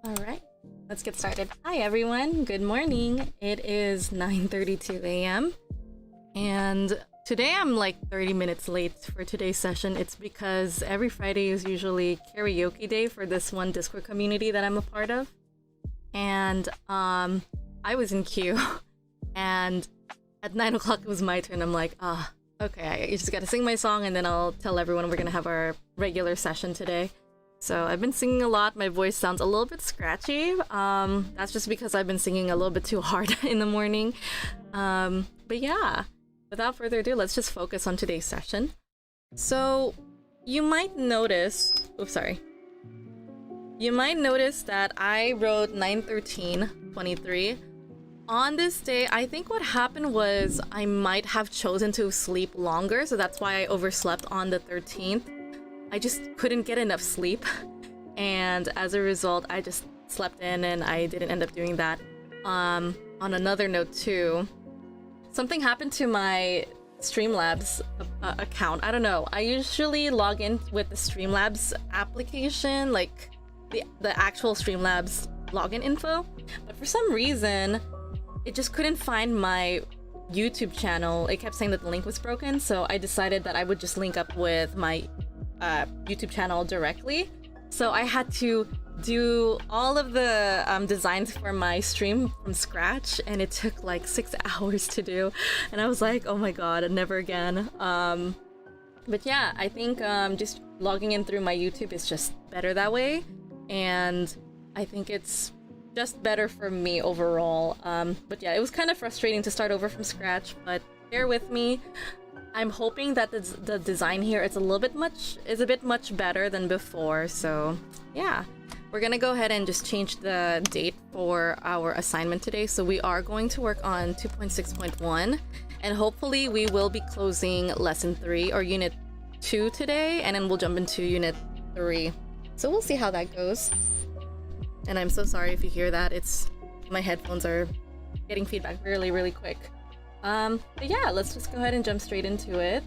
All right, let's get started. Hi everyone, good morning. It is 9:32 a.m. and today I'm like 30 minutes late for today's session. It's because every Friday is usually karaoke day for this one Discord community that I'm a part of. And I was in queue and at 9 o'clock it was my turn. I'm like, okay, I just gotta sing my song and then I'll tell everyone we're gonna have our regular session today. So I've been singing a lot. My voice sounds a little bit scratchy. That's just because I've been singing a little bit too hard in the morning. But yeah, without further ado, let's just focus on today's session. So you might notice, you might notice that I wrote 9/13/23. On this day, I think what happened was I might have chosen to sleep longer, so that's why I overslept on the 13th. I just couldn't get enough sleep, and as a result, I just slept in and I didn't end up doing that. On another note too, something happened to my Streamlabs account. I don't know. I usually log in with the Streamlabs application, like the actual Streamlabs login info, but for some reason, it just couldn't find my YouTube channel. It kept saying that the link was broken, so I decided that I would just link up with my YouTube channel directly. So I had to do all of the designs for my stream from scratch, and it took like 6 hours to do, and I was like, oh my god, never again. But yeah, I think just logging in through my YouTube is just better that way, and I think it's just better for me overall. But yeah, it was kind of frustrating to start over from scratch, but bear with me. I'm hoping that the design here is a bit much better than before. So yeah, we're gonna go ahead and just change the date for our assignment today. So we are going to work on 2.6.1, and hopefully we will be closing lesson 3 or unit 2 today, and then we'll jump into unit 3. So we'll see how that goes. And I'm so sorry if you hear that. It's my headphones are getting feedback really quick. But yeah, let's just go ahead and jump straight into it.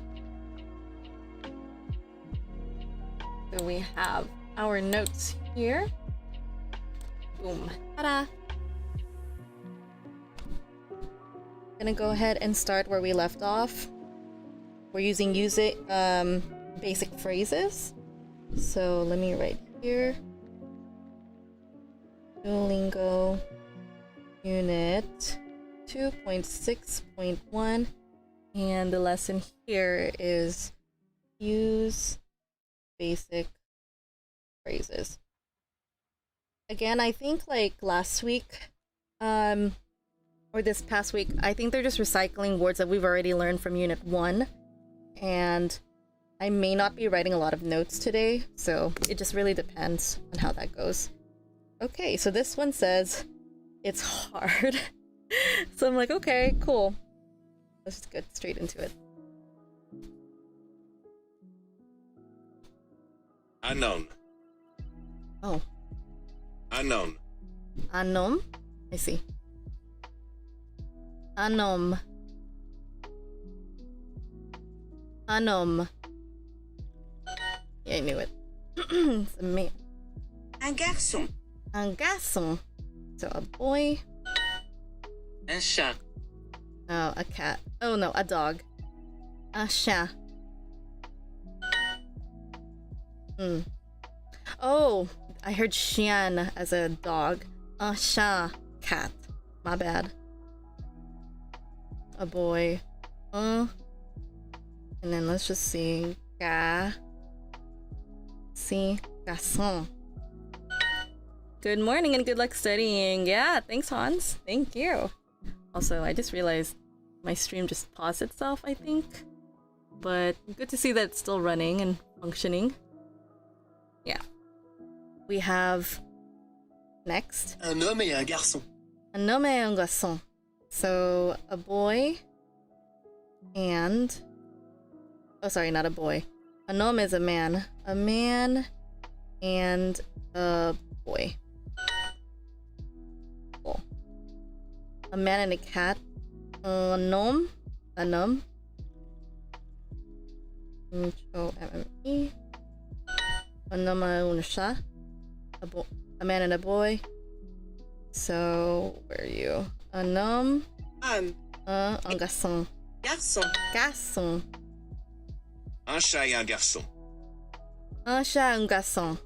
So we have our notes here. Boom. Ta-da! Gonna go ahead and start where we left off. We're using basic phrases. So let me write here. Duolingo Unit 2.6.1, and the lesson here is use basic phrases. Again, I think like last week, or this past week, I think they're just recycling words that we've already learned from Unit 1, and I may not be writing a lot of notes today, so it just really depends on how that goes. Okay, so this one says it's hard. So I'm like, okay, cool. Let's just get straight into it. Unknown. Oh. Unknown. Unknown? I see. Unknown. Unknown. Yeah, I knew it. It's a man. Un garçon. Un garçon. So a boy. Un chat. Oh, a cat. Oh no, a dog. Un chat. Oh, I heard chien as a dog. Un chat. Cat. My bad. A boy. And then let's just see. Garçon. Good morning and good luck studying. Yeah, thanks Hans. Thank you. Also, I just realized my stream just paused itself, I think. But good to see that it's still running and functioning. Yeah. We have next. Un homme et un garçon. Un homme et un garçon. So, a boy and... Oh, sorry, not a boy. Un homme is a man. A man and a boy. Cool. A man and a cat. Un homme. Un homme. H-O-M-M-E. Un homme et un chat. a man and a boy. So, where are you? Un homme. Homme. Un garçon. Garçon. Garçon. Un chat et un garçon. Un chat, un garçon.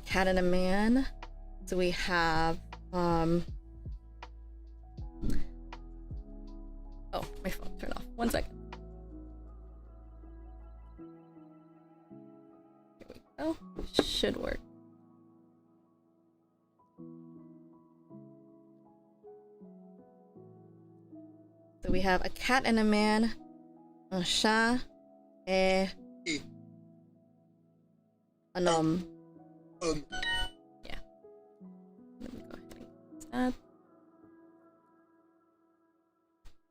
Cat and a man. So we have, oh, my phone turned off. 1 second. Here we go. Should work. So we have a cat and a man, un chat, et un homme. Yeah. Let me go ahead and close that.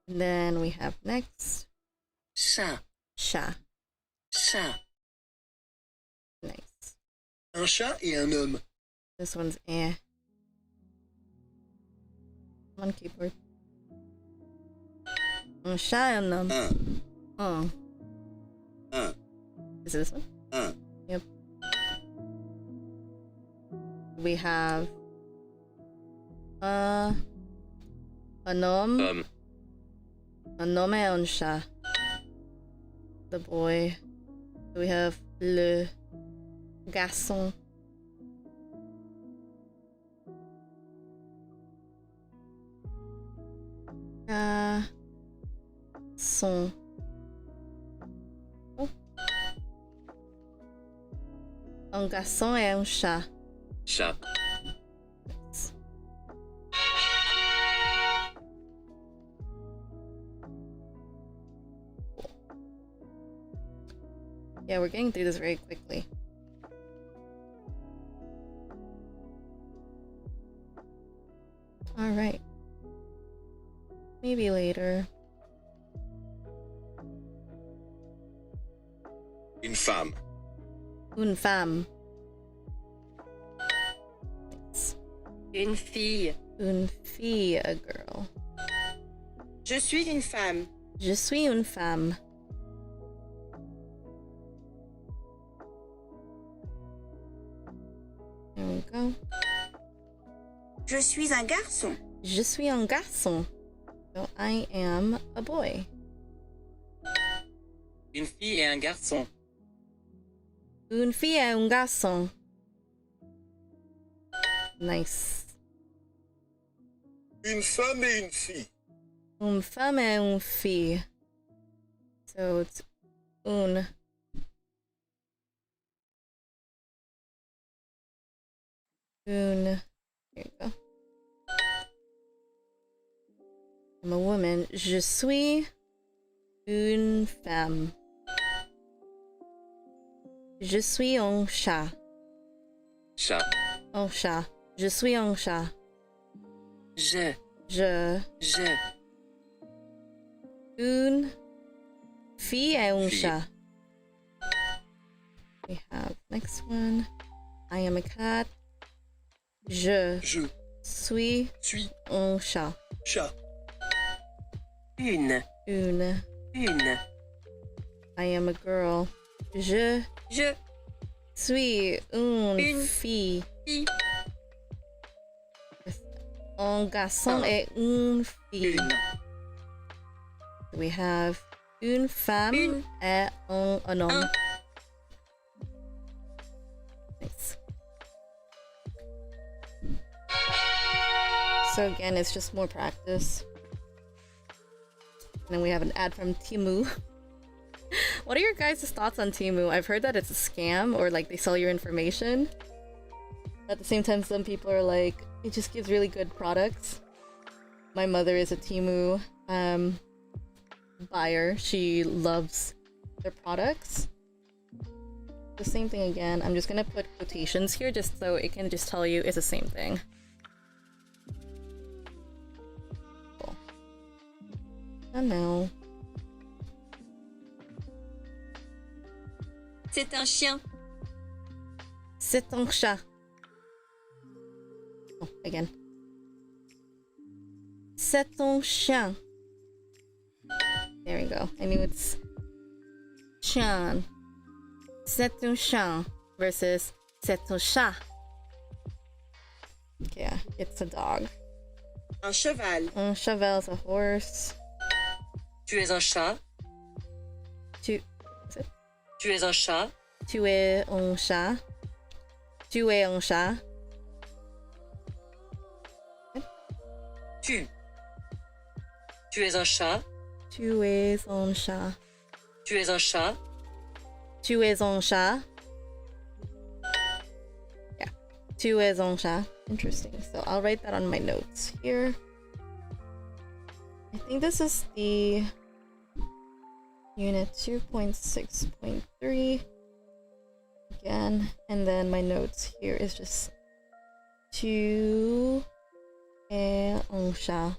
And then we have next, Chat. chat. Chat. Nice. Un chat et un homme. This one's eh. Come on, keyboard. Un chat et un homme. Un. Is it this one? Un. Yep. We have un homme. Un homme et un chat. The boy. We have le garçon. Son. Oh. Un garçon et un chat. Chat. Yeah, we're getting through this very quickly. Alright. Maybe later. Une femme. Une femme. Une fille. Une fille, a girl. Je suis une femme. Je suis une femme. There we go. Je suis un garçon. Je suis un garçon. So I am a boy. Une fille et un garçon. Une fille et un garçon. Nice. Une femme et une fille. Une femme et une fille. So it's une. Une. Here you go. I'm a woman. Je suis une femme. Je suis un chat. Chat. Un chat. Je suis un chat. Je. Une fille et un Fille. chat. We have next one. I am a cat. Je suis un chat. Chat. Une. I am a girl. Je suis une fille. Un garçon et une fille. We have une femme et un homme. Nice. So again, it's just more practice. And then we have an ad from Temu. What are your guys' thoughts on Temu? I've heard that it's a scam or like they sell your information. At the same time, some people are like, it just gives really good products. My mother is a Temu buyer. She loves their products. The same thing again. I'm just gonna put quotations here just so it can just tell you it's the same thing. Cool. Oh no. C'est un chien. C'est un chat. Oh, again. C'est un chien. There we go. I knew it's chien. C'est un chien versus c'est un chat. Yeah, it's a dog. Un cheval. Un cheval is a horse. Tu es un chat. Tu... Is it? Tu es un chat. Tu es un chat. Tu es un chat. Tu. Tu es un chat. Tu es un chat. Tu es un chat. Tu es un chat. Yeah. Tu es un chat. Interesting. So I'll write that on my notes here. I think this is the unit 2.6.3 again. And then my notes here is just tu es un chat.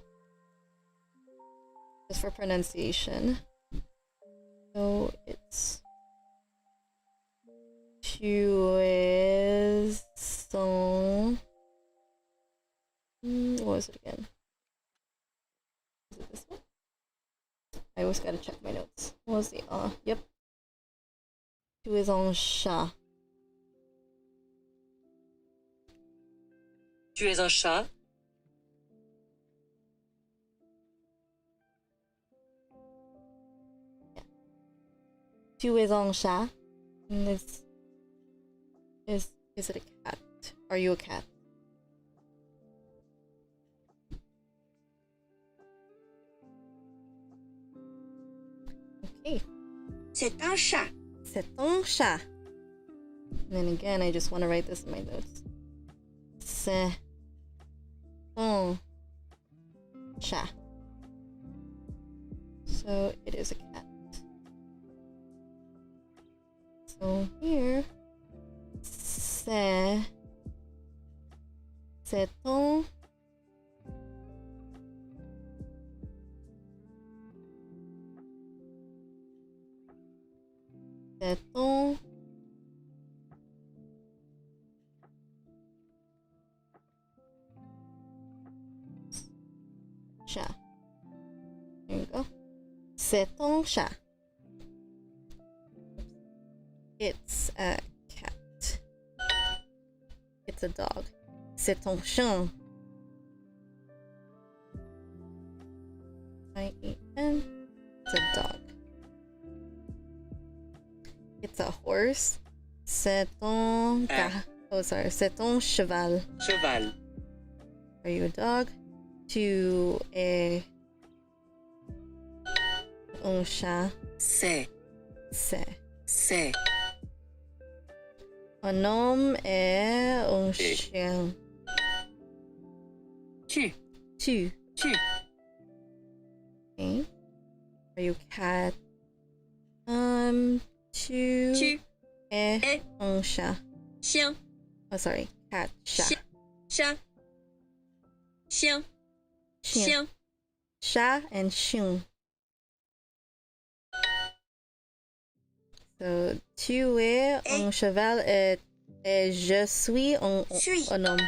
Just for pronunciation. So it's tu es un... What was it again? Is it this one? I always gotta check my notes. What was the Yep. Tu es un chat. Tu es un chat. Tu es un chat. And this is it a cat? Are you a cat? Okay. C'est un chat. C'est un chat. And then again, I just want to write this in my notes. C'est un chat. So it is a cat. So here, c'est un chat. There you go. C'est un chat. It's a cat. It's a dog. C'est un chien. I-E-N. It's a dog. It's a horse. C'est un... Oh, sorry. C'est un cheval. Cheval. Are you a dog? Tu es un chat. C'est. C'est. Un homme est un chien. Tu. Tu. Okay. Are you cat? Tu es un chat. Chien. Oh, sorry. Cat. Chat. Chat. Chien. Chien. Chat and chien. So, tu es un cheval et je suis un homme.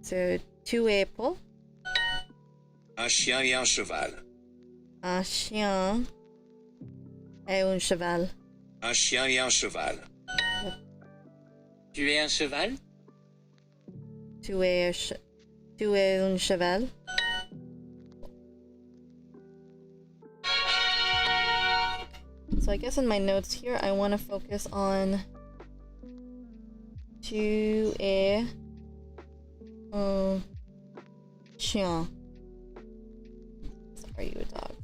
So, tu es pas Un chien et un cheval. un chien et un cheval. Un chien et un cheval. Tu es un cheval. Tu es un cheval. So I guess in my notes here, I want to focus on tu es un chien. So are you a dog?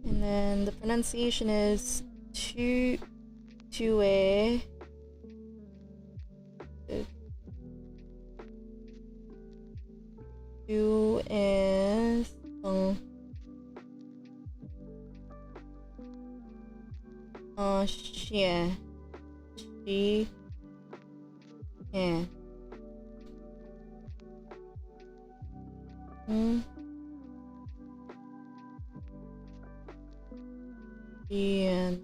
And then the pronunciation is tu es tu es un chien. Chien. And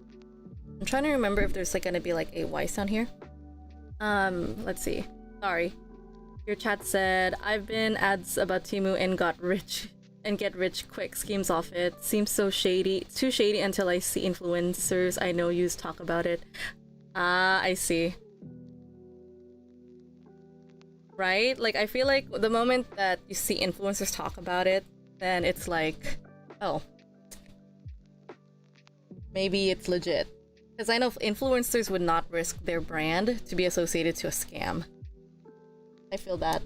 I'm trying to remember if there's like gonna be like a Y sound here. Let's see. Sorry. Your chat said, I've been ads about Timu and got rich and get rich quick schemes off it. Seems so shady. Too shady until I see influencers I know use talk about it. Ah, I see. Right? Like, I feel like the moment that you see influencers talk about it, then it's like, oh, maybe it's legit. Because I know influencers would not risk their brand to be associated to a scam. I feel that.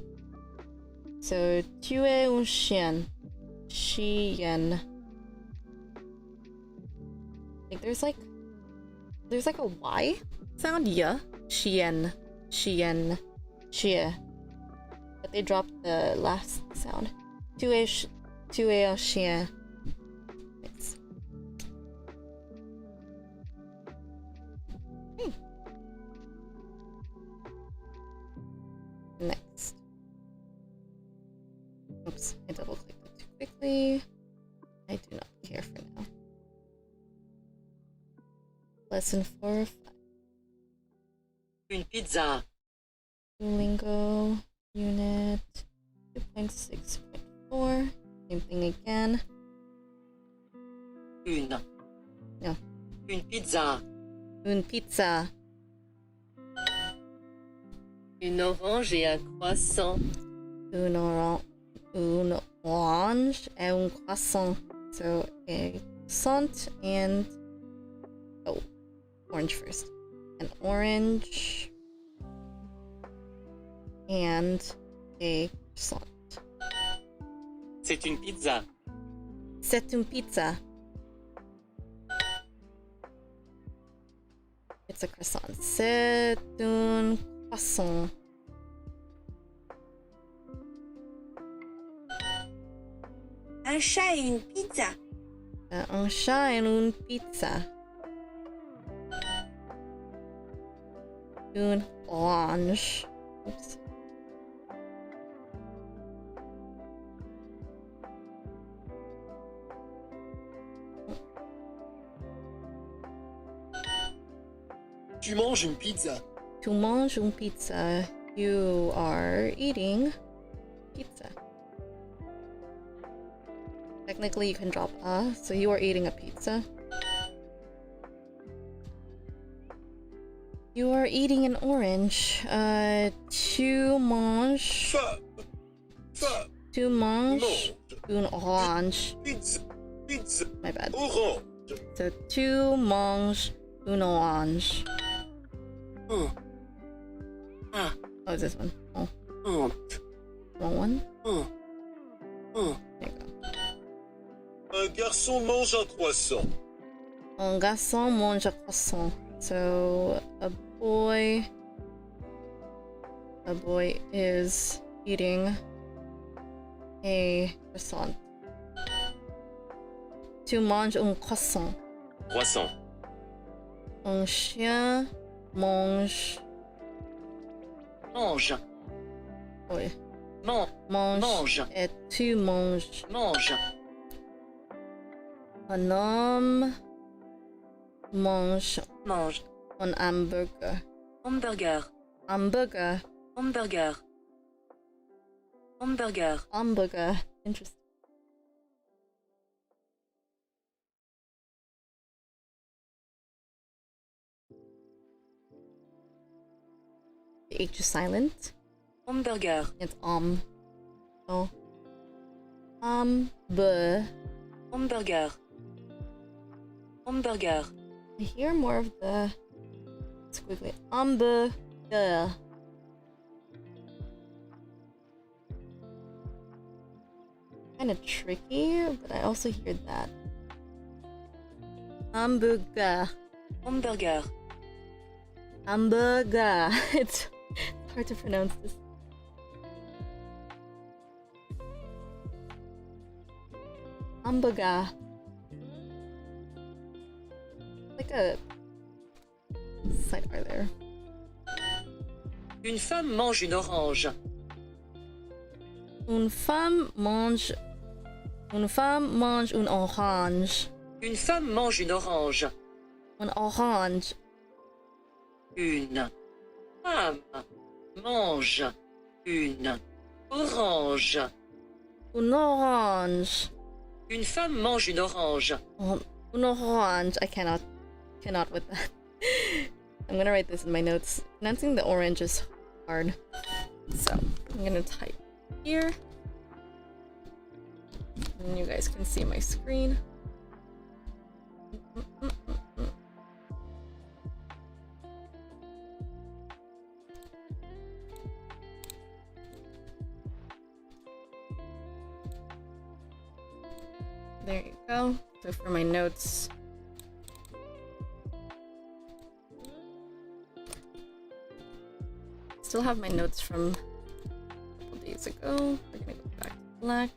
So, tuer un chien. Chien. Like, there's like a Y sound? Yeah. Chien. Chien. Chia. But they dropped the last sound. Tuer un chien. Thanks. Next. Oops, I double clicked it too quickly. I do not care for now. Lesson 4 or 5. Une pizza. Duolingo Unit 2.6.4. Same thing again. Une. No. Une pizza. Une pizza. Une orange et un croissant. Une orange et un croissant. So a croissant and orange first. An orange and a croissant. C'est une pizza. C'est une pizza. It's a croissant. C'est un croissant. Un chat et une pizza. Un chat et une pizza. Une orange. Oops. Tu manges une pizza. Tu manges une pizza. You are eating pizza. Technically, you can drop a, so you are eating a pizza. You are eating an orange. Tu manges. Tu manges une orange. Pizza. Pizza. My bad. Orange. So, tu manges une orange. Ah. Oh, is this one? Oh, wrong one? There you go. Un garçon mange un croissant. Un garçon mange un croissant. So a boy is eating a croissant. Tu manges un croissant. Croissant. Un chien mange. Mange. Oui. Mange. Et tu manges. Mange. Un homme mange Mange. un hamburger. Hamburger. Hamburger. Hamburger. Hamburger. Hamburger. Interesting. The H is silent. Hamburger. It's Oh. Hamburger. Hamburger. I hear more of the squiggly. Hamburger. Kind of tricky, but I also hear that. Hamburger. Hamburger. Hamburger. It's hard to pronounce this. Hamburger. Like a sidebar there. Une femme mange une orange. Une femme mange une orange. Une femme mange une orange. Une orange. Une femme mange une orange. Une orange. Une femme mange une orange. Une orange. I cannot with that. I'm gonna write this in my notes. Pronouncing the orange is hard. So, I'm gonna type here. And you guys can see my screen. There you go. So for my notes, still have my notes from a couple days ago. We're gonna go back to black.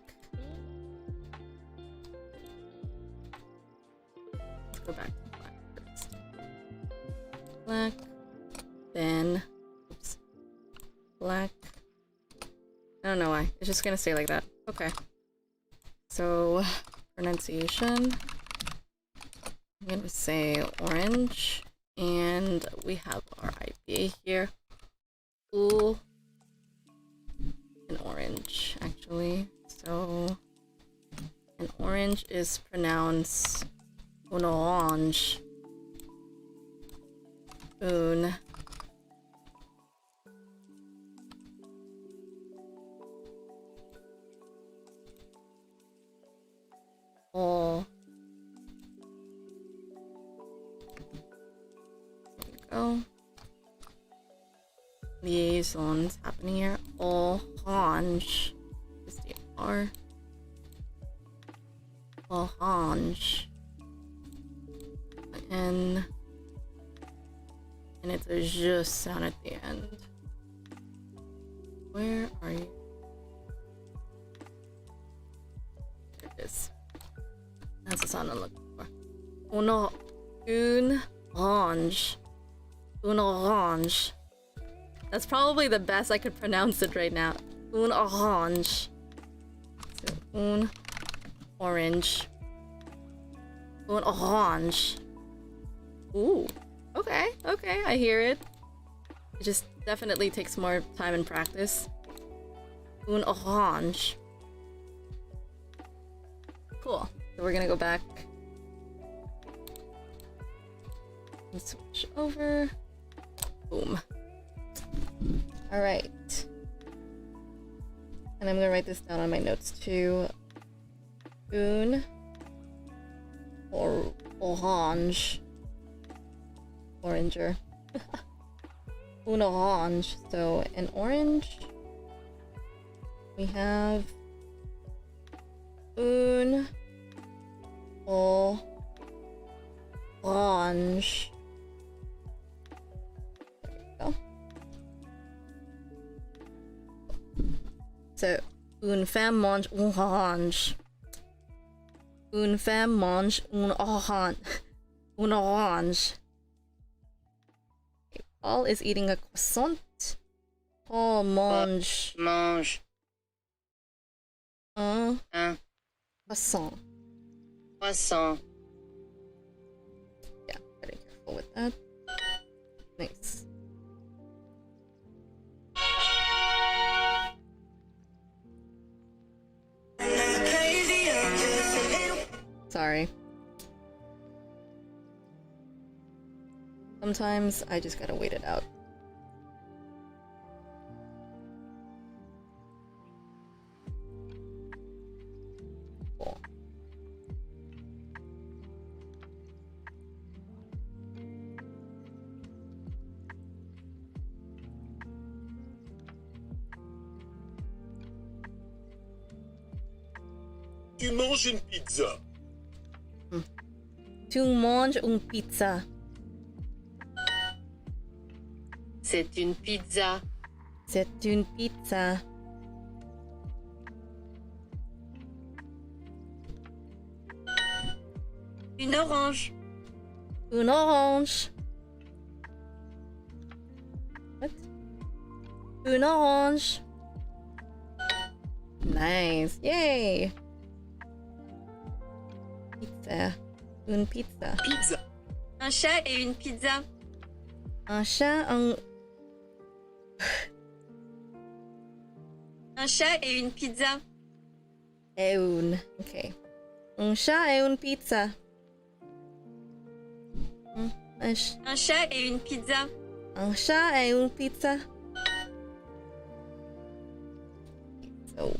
Let's go back to black first. Black, then, oops, black. I don't know why. It's just gonna stay like that. Okay. So, pronunciation. I'm gonna say orange, and we have our IPA here. Ooh, an orange actually. So, an orange is pronounced un orange. Un. Oh. There you go. Liaisons happening here. Orange. Is the R. Orange. N. And it's a j sound at the end. Where are you? There it is. That's the sound I'm looking for. Un orange. Un orange. That's probably the best I could pronounce it right now. Un orange. So, un orange. Un orange. Ooh. Okay, okay, I hear it. It just definitely takes more time and practice. Un orange. Cool. So we're gonna go back and switch over. Boom. Alright. And I'm gonna write this down on my notes too. Un or orange. Oranger. Un orange. So an orange. We have un orange. There you go. So une femme mange un orange. Une femme mange un orange. Un orange. Paul is eating a croissant. Paul mange un croissant. Croissant. Yeah, very careful with that. Nice. Sorry. Sometimes I just gotta wait it out. Cool. Tu manges une pizza. Tu manges une pizza. C'est une pizza. C'est une pizza. Une orange. Une orange. What? Une orange. Nice. Yay. Pizza. Une pizza. Pizza. Un chat et une pizza. Un chat, un... Un chat et une pizza. è un. Ok. Un chat et une pizza. Un chat et une pizza. Un chat et une pizza. So.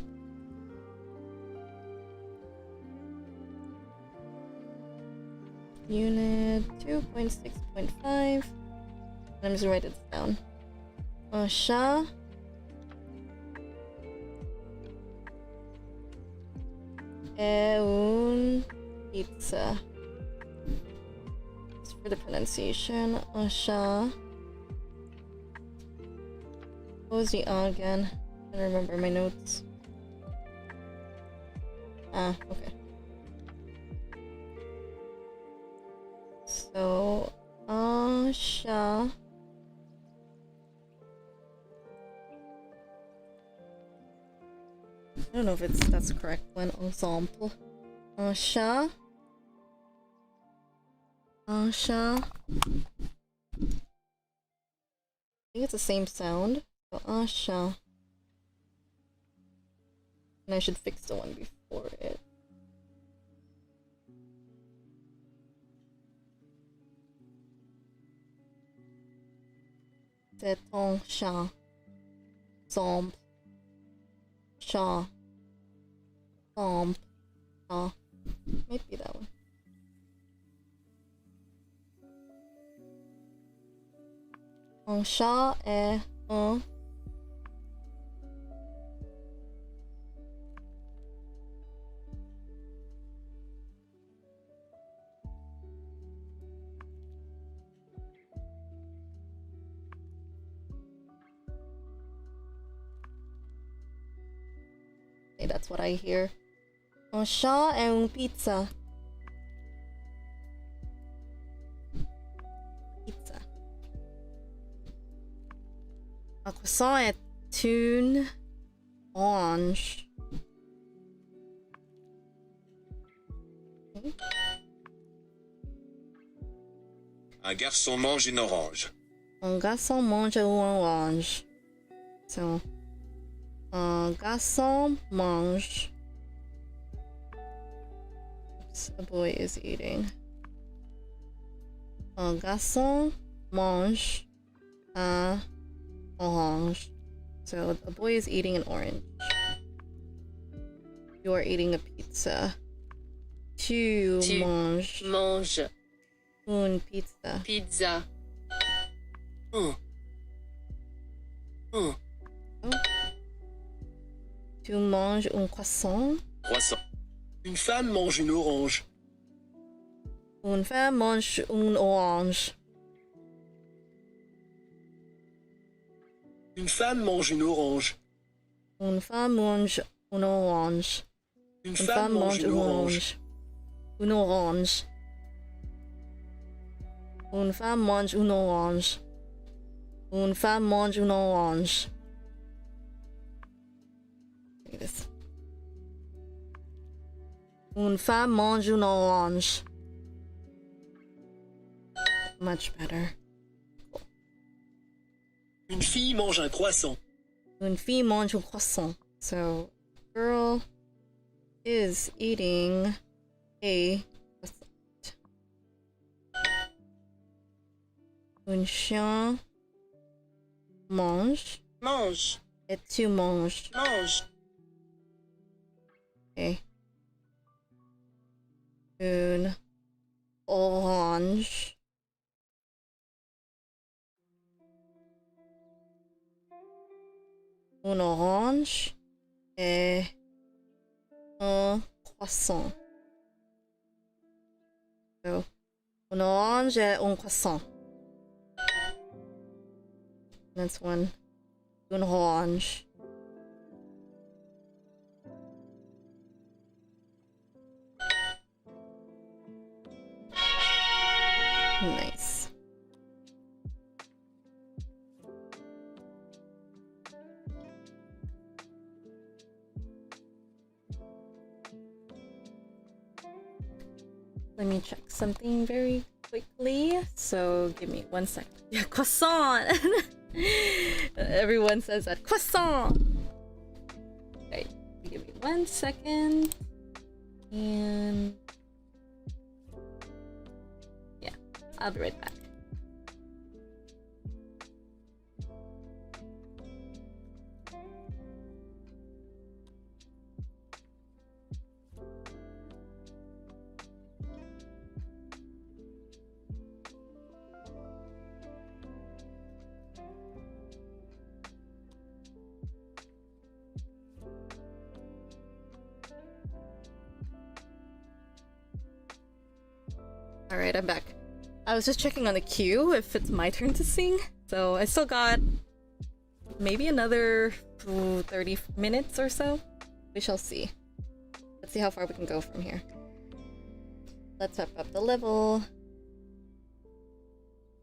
Unit 2.6.5. I'm just gonna write it down. Un chat et une pizza. Just for the pronunciation. Un chat. What was the again? I don't remember my notes. Ah, okay. So, un chat. I don't know if that's the correct one. Ensemble. Un chat. Un chat. I think it's the same sound. But un chat. And I should fix the one before it. C'est ton chat. Ensemble. Chat. Ensemble. Chat. Might be that one. Un chat et un. Okay, that's what I hear. Un chat et une pizza. Pizza. Un croissant est une orange. Okay. Un garçon mange une orange. Un garçon mange une orange. So, un garçon mange. Oops, a boy is eating. Un garçon mange un orange. So, a boy is eating an orange. You are eating a pizza. Tu manges une pizza. Pizza. Oh. Tu manges un croissant. Croissant. Une femme mange une orange. Une femme mange une orange. Une femme mange une orange. Une femme mange une orange. Une femme mange une orange. Une orange. Une femme mange une orange. Une femme mange une orange. Look at this. Une femme mange une orange. Much better. Une fille mange un croissant. Une fille mange un croissant. So, girl is eating a croissant. Un chien mange. Mange. Et tu manges. Mange. Okay. Une orange. Une orange et un croissant. So, une orange et un croissant. That's one. Une orange. Nice. Let me check something very quickly. So give me 1 second. Yeah, croissant. Everyone says that croissant. Okay, Give me 1 second. And yeah, I'll be right back. Alright, I'm back. I was just checking on the queue if it's my turn to sing. So I still got maybe another 30 minutes or so. We shall see. Let's see how far we can go from here. Let's up the level.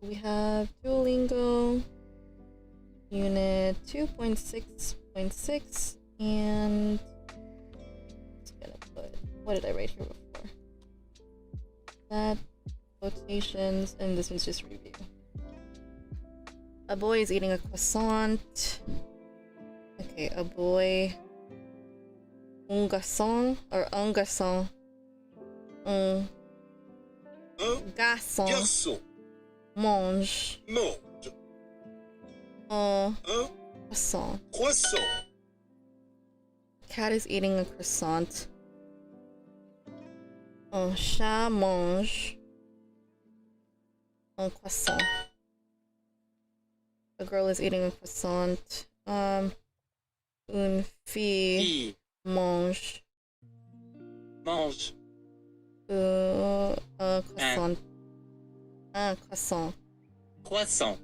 We have Duolingo Unit 2.6.6 and just gonna put, what did I write here before? That quotations, and this one's just review. A boy is eating a croissant. Okay, a boy. Un garçon or un garçon. Un garçon Garçon mange mange un un croissant. croissant. Cat is eating a croissant. Un chat mange un croissant. A girl is eating a croissant. Une fille mange Mange. un croissant. Un croissant. Croissant.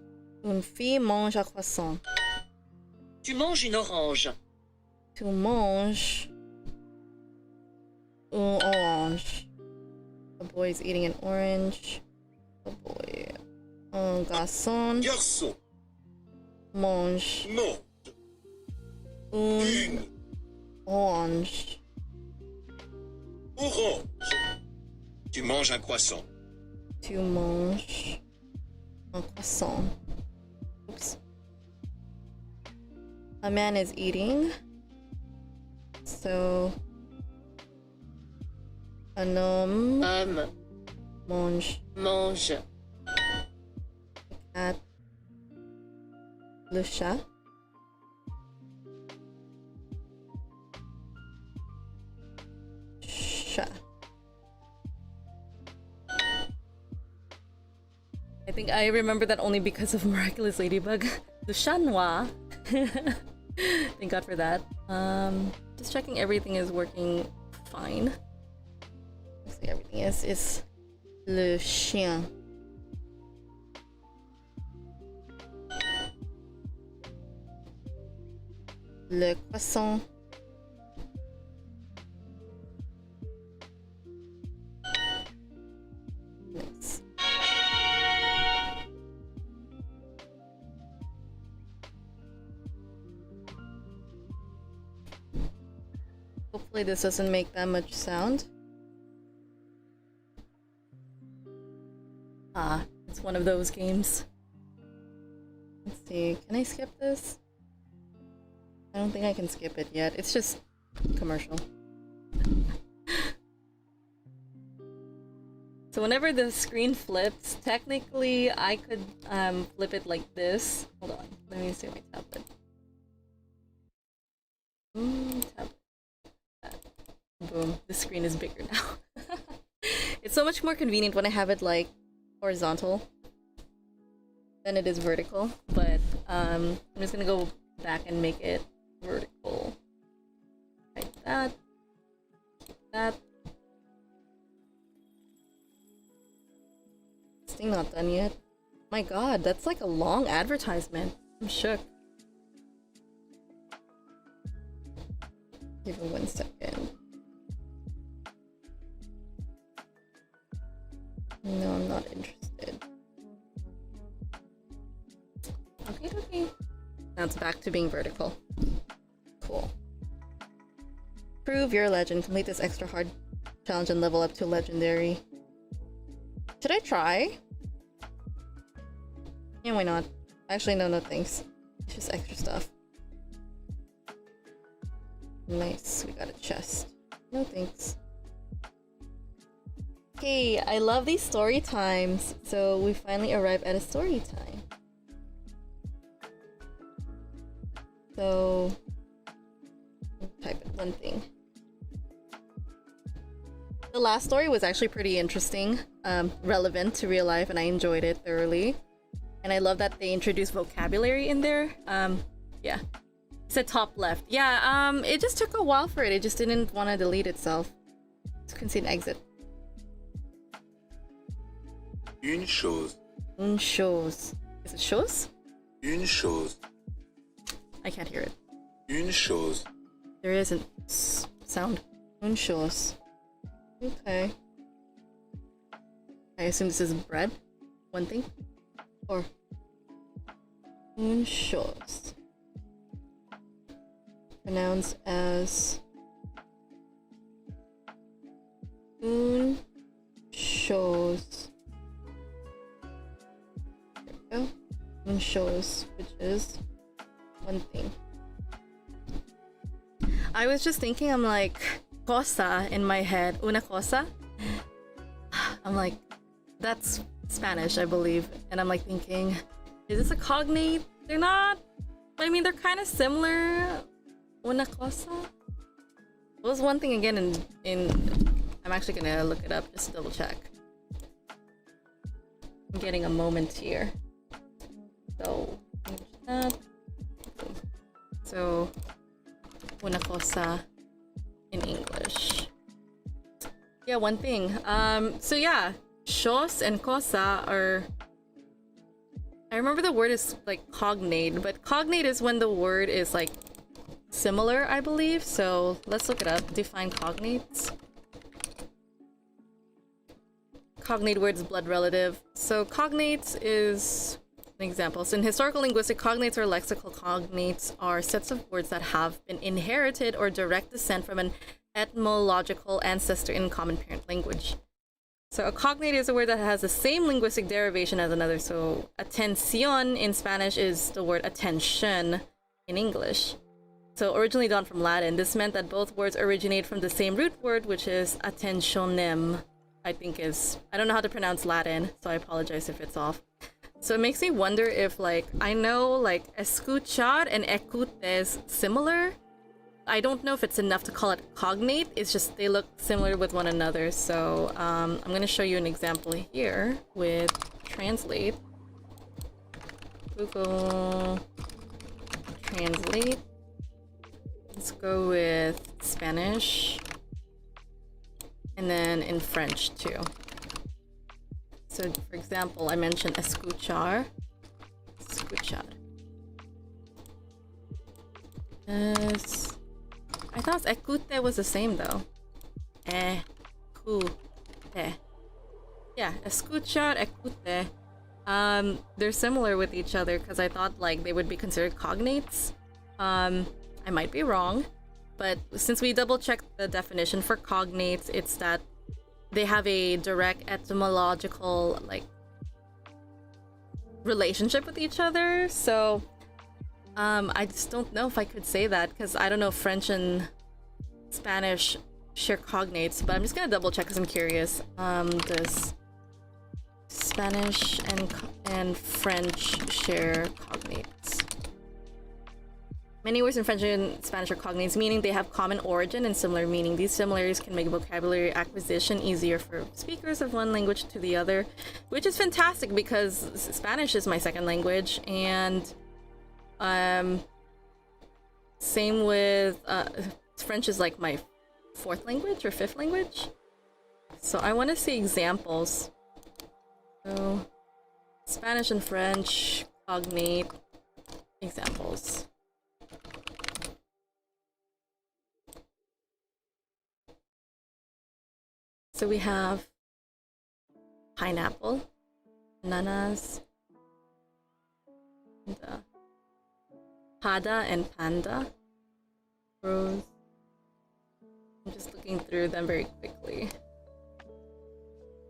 Une fille mange un croissant. Tu manges une orange. Tu manges une orange. A boy is eating an orange. A boy. Un garçon Garçon mange mange une une orange. orange. Tu manges un croissant. Tu manges un croissant. Oops. A man is eating. So, un homme Homme. mange. Mange. Cat. Le chat. Chat. I think I remember that only because of Miraculous Ladybug. Le chat noir. Thank God for that. Just checking everything is working fine. Looks like everything is le chien. Le croissant. Nice. Hopefully this doesn't make that much sound. Ah, it's one of those games. Let's see, can I skip this? I don't think I can skip it yet. It's just commercial. So whenever the screen flips, technically I could flip it like this. Hold on, let me see my tablet. Tablet. Boom, the screen is bigger now. It's so much more convenient when I have it like horizontal than it is vertical, but I'm just gonna go back and make it vertical. Like that. That. This thing not done yet. My god, that's like a long advertisement. I'm shook. Give it 1 second. No, I'm not interested. Okay. Now it's back to being vertical. Cool. Prove your legend. Complete this extra hard challenge and level up to legendary. Should I try? Yeah, why not? Actually, no thanks. It's just extra stuff. Nice, we got a chest. No thanks. Hey, I love these story times. So we finally arrive at a story time. So type in one thing. The last story was actually pretty interesting, relevant to real life, and I enjoyed it thoroughly. And I love that they introduced vocabulary in there. Yeah. It said top left. Yeah, it just took a while for it. It just didn't want to delete itself. Just couldn't see an exit. Une chose. Une chose. Is it chose? Une chose. I can't hear it. Une chose. There isn't sound. Une chose. Okay. I assume this is bread? One thing? Or une chose. Pronounced as une chose. There we go. Une chose, which is one thing. I was just thinking, I'm like, cosa in my head. Una cosa? I'm like, that's Spanish, I believe. And I'm like thinking, is this a cognate? They're not. I mean, they're kind of similar. Una cosa? What was one thing again in I'm actually gonna look it up just to double check. I'm getting a moment here. So, that. So, una cosa in English. Yeah, one thing. So yeah, chose and cosa are. I remember the word is like cognate, but cognate is when the word is like similar, I believe. So let's look it up. Define cognates. Cognate words, blood relative. So cognates is an example. So in historical linguistics, cognates or lexical cognates are sets of words that have been inherited or direct descent from an etymological ancestor in common parent language. So a cognate is a word that has the same linguistic derivation as another. So atención in Spanish is the word attention in English. So originally drawn from Latin, this meant that both words originate from the same root word, which is attentionem, I think is, I don't know how to pronounce Latin, so I apologize if it's off. So it makes me wonder if, like, I know like escuchar and escute is similar. I don't know if it's enough to call it cognate. It's just they look similar with one another. So I'm going to show you an example here with translate. Google Translate. Let's go with Spanish. And then in French too. So for example, I mentioned escuchar. Escuchar. I thought escute was the same though. Escute. Yeah, escuchar, escute. They're similar with each other because I thought like they would be considered cognates. I might be wrong, but since we double checked the definition for cognates, it's that they have a direct etymological like relationship with each other. So I just don't know if I could say that because I don't know if French and Spanish share cognates, but I'm just gonna double check because I'm curious. Does Spanish and French share cognates? Many words in French and Spanish are cognates, meaning they have common origin and similar meaning. These similarities can make vocabulary acquisition easier for speakers of one language to the other, which is fantastic because Spanish is my second language, and same with French is like my fourth language or fifth language. So I want to see examples. So Spanish and French cognate examples. So we have pineapple, bananas, and, pada and panda, rose. I'm just looking through them very quickly.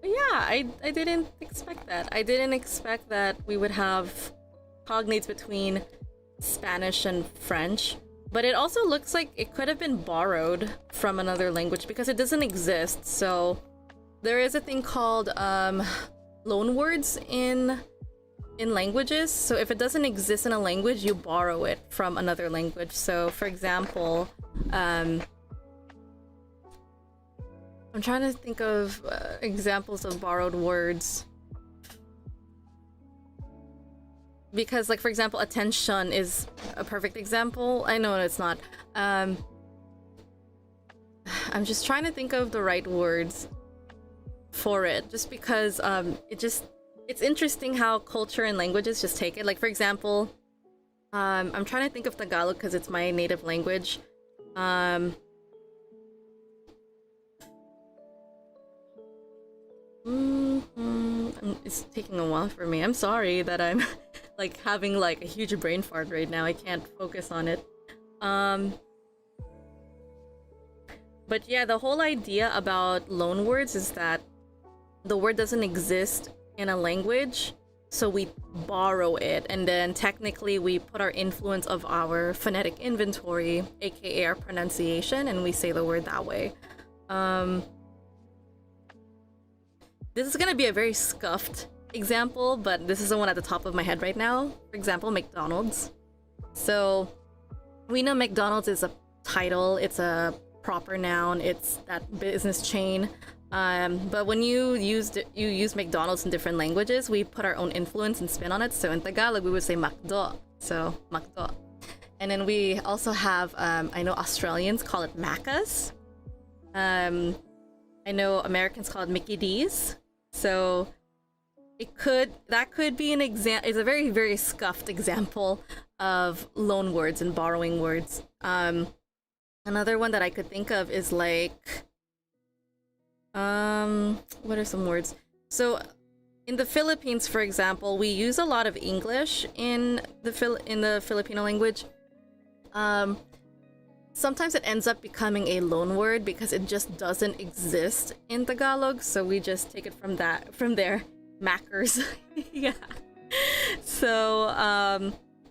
But yeah, I didn't expect that. I didn't expect that we would have cognates between Spanish and French. But it also looks like it could have been borrowed from another language because it doesn't exist. So there is a thing called loan words in languages. So if it doesn't exist in a language, you borrow it from another language. So for example, I'm trying to think of examples of borrowed words. Because, like, for example, attention is a perfect example. I know it's not. I'm just trying to think of the right words for it. Just because it's interesting how culture and languages just take it. Like, for example, I'm trying to think of Tagalog because it's my native language. It's taking a while for me. I'm sorry that I'm like having like a huge brain fart right now. I can't focus on it. But yeah, the whole idea about loan words is that the word doesn't exist in a language, so we borrow it, and then technically we put our influence of our phonetic inventory, aka our pronunciation, and we say the word that way. This is gonna be a very scuffed example, but this is the one at the top of my head right now. For example, McDonald's. So we know McDonald's is a title, it's a proper noun, it's that business chain. But when you use McDonald's in different languages, we put our own influence and spin on it. So in Tagalog, we would say McDo. So McDo. And then we also have, I know Australians call it Macca's. I know Americans call it Mickey D's. So that could be an example. It's a very, very scuffed example of loan words and borrowing words. Another one that I could think of is like, what are some words? So in the Philippines, for example, we use a lot of English in the Filipino language. Sometimes it ends up becoming a loan word because it just doesn't exist in Tagalog, so we just take it from there. Mackers. Yeah. So,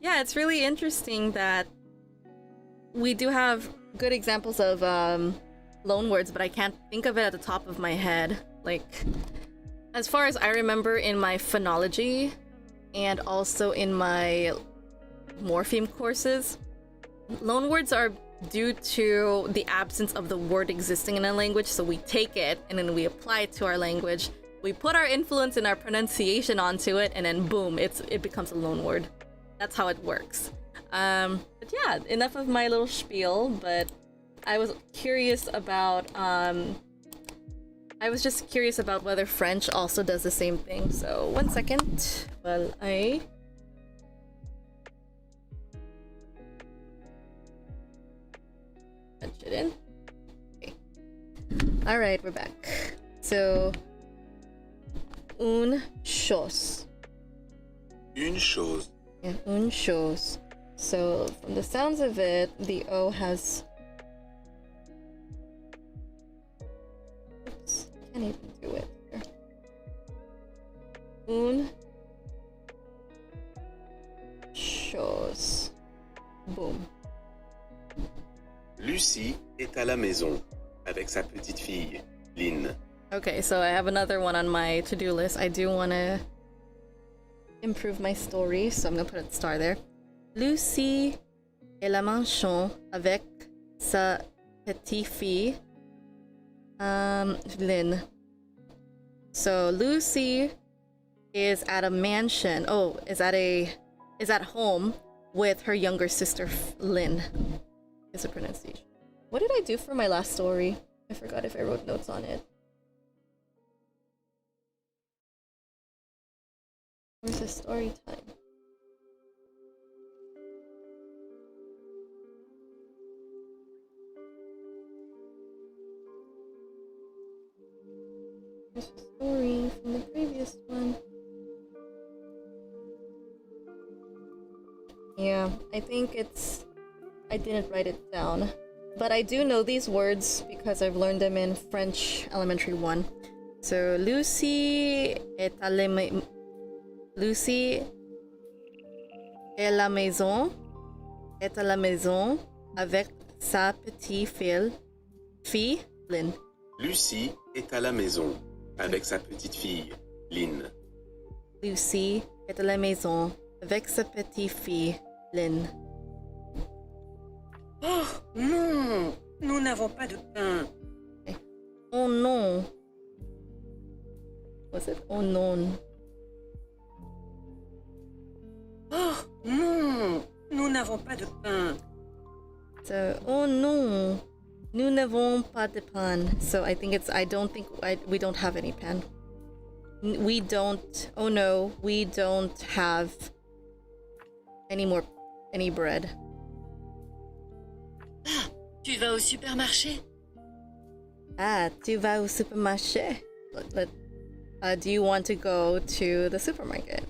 yeah, it's really interesting that we do have good examples of loan words, but I can't think of it at the top of my head. Like, as far as I remember in my phonology and also in my morpheme courses, loan words are due to the absence of the word existing in a language, so we take it and then we apply it to our language. We put our influence and our pronunciation onto it, and then boom, it becomes a loan word. That's how it works. But yeah, enough of my little spiel, but I was curious about whether French also does the same thing. So 1 second while I punch it in. Okay. Alright, we're back. So une chose. Une chose. Yeah, une chose. So from the sounds of it, the O has... Oops, I can't even do it here. Une chose. Boom. Lucie est à la maison avec sa petite fille, Lynn. Okay, so I have another one on my to-do list. I do want to improve my story, so I'm gonna put a star there. Lucie est à la maison avec sa petite fille, Lynn. So Lucy is at a mansion. Oh, is at home with her younger sister, Lynn. Is the pronunciation. What did I do for my last story? I forgot if I wrote notes on it. Where's the story time? There's a story from the previous one. Yeah, I think I didn't write it down. But I do know these words because I've learned them in French Elementary 1. So, Lucie est à la maison. Lucie est à la maison. Est à la maison avec sa petite fille, Lynn. Lucie est à la maison avec sa petite fille, Lynn. Lucie est à la maison avec sa petite fille, Lynn. Oh non, nous n'avons pas de pain. Oh non. Was it? Oh non. Oh non, nous n'avons pas de pain. So, oh non. Nous n'avons pas de pain. So I think it's, we don't have any pan. We don't, oh no, we don't have any bread. Ah, tu vas au supermarché? Ah, tu vas au supermarché? Do you want to go to the supermarket?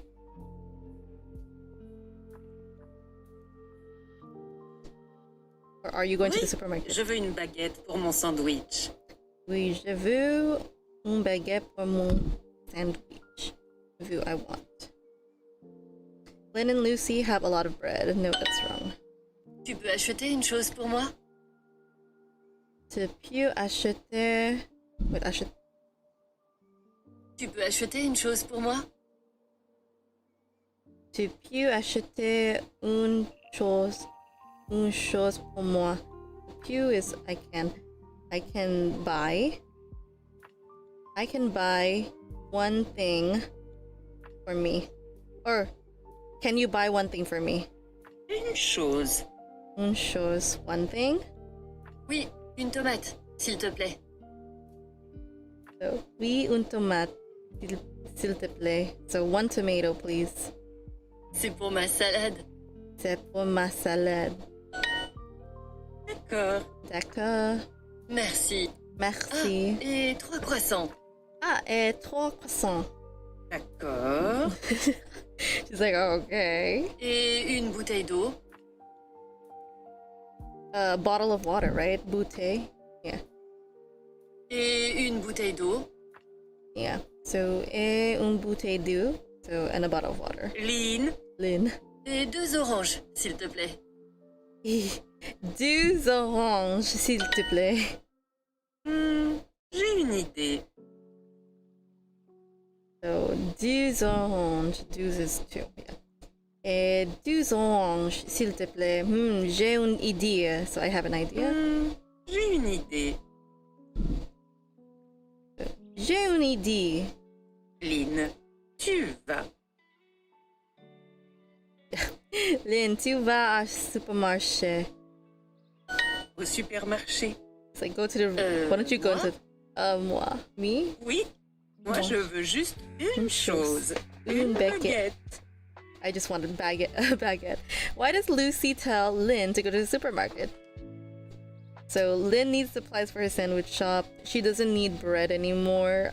Or are you going to the supermarket? Je veux une baguette pour mon sandwich. Oui, je veux une baguette pour mon sandwich. I want. Lynn and Lucy have a lot of bread. No, that's wrong. Tu peux acheter une chose pour moi? Tu peux acheter... Wait, acheter... Tu peux acheter une chose pour moi? Tu peux acheter une chose pour moi. Peux is I can buy. I can buy one thing for me. Or can you buy one thing for me? Une chose. Une chose, one thing. Oui, une tomate, s'il te plaît. So, oui, une tomate, s'il te plaît. So, one tomato, please. C'est pour ma salade. C'est pour ma salade. D'accord. D'accord. Merci. Merci. Ah, et 3 croissants. Ah, et 3 croissants. D'accord. She's like, oh, okay. Et une bouteille d'eau. A bottle of water, right? Bouteille. Yeah. Et une bouteille d'eau. Yeah. So, et une bouteille d'eau. So, and a bottle of water. Lynn. Lynn. Et 2 oranges, s'il te plaît. 2 oranges, s'il te plaît. J'ai une idée. So, 2 oranges. 2 is 2. Yeah. Et 2 oranges, s'il te plaît. J'ai une idée. So, I have an idea. J'ai une idée. J'ai une idée. Lynn, tu vas. Lynn, tu vas au supermarché. Au supermarché. It's like, go to the... Why don't you go moi? to... Moi. Me? Oui. Moi, je veux juste une chose. Une baguette. baguette. I just wanted a baguette. Why does Lucy tell Lynn to go to the supermarket? So Lynn needs supplies for her sandwich shop. She doesn't need bread anymore.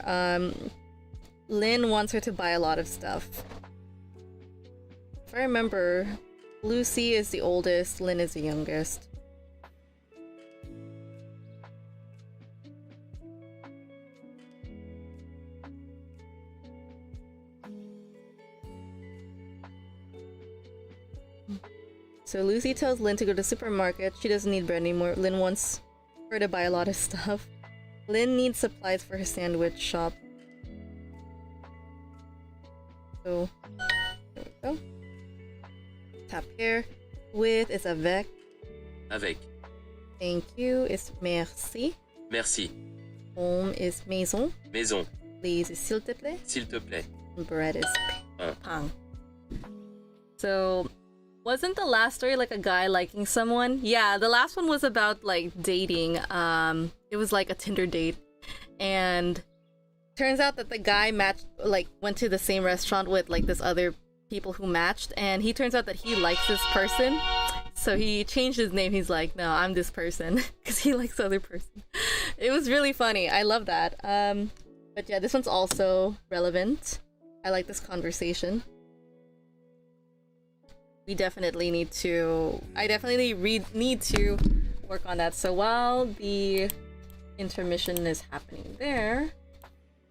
Lynn wants her to buy a lot of stuff. If I remember, Lucy is the oldest, Lynn is the youngest. So Lucy tells Lynn to go to the supermarket. She doesn't need bread anymore. Lynn wants her to buy a lot of stuff. Lynn needs supplies for her sandwich shop. So, there we go. Tap here. With is avec. Avec. Thank you is merci. Merci. Home is maison. Maison. Please is s'il te plaît. S'il te plaît. Bread is Pain. pain. So, wasn't the last story like a guy liking someone? Yeah, the last one was about like dating. It was like a Tinder date, and turns out that the guy went to the same restaurant with like this other people who matched, and he turns out that he likes this person, so he changed his name. He's like, no, I'm this person, because he likes the other person. It was really funny. I love that. But yeah, this one's also relevant. I like this conversation. We definitely need to... I definitely need to work on that. So while the intermission is happening there,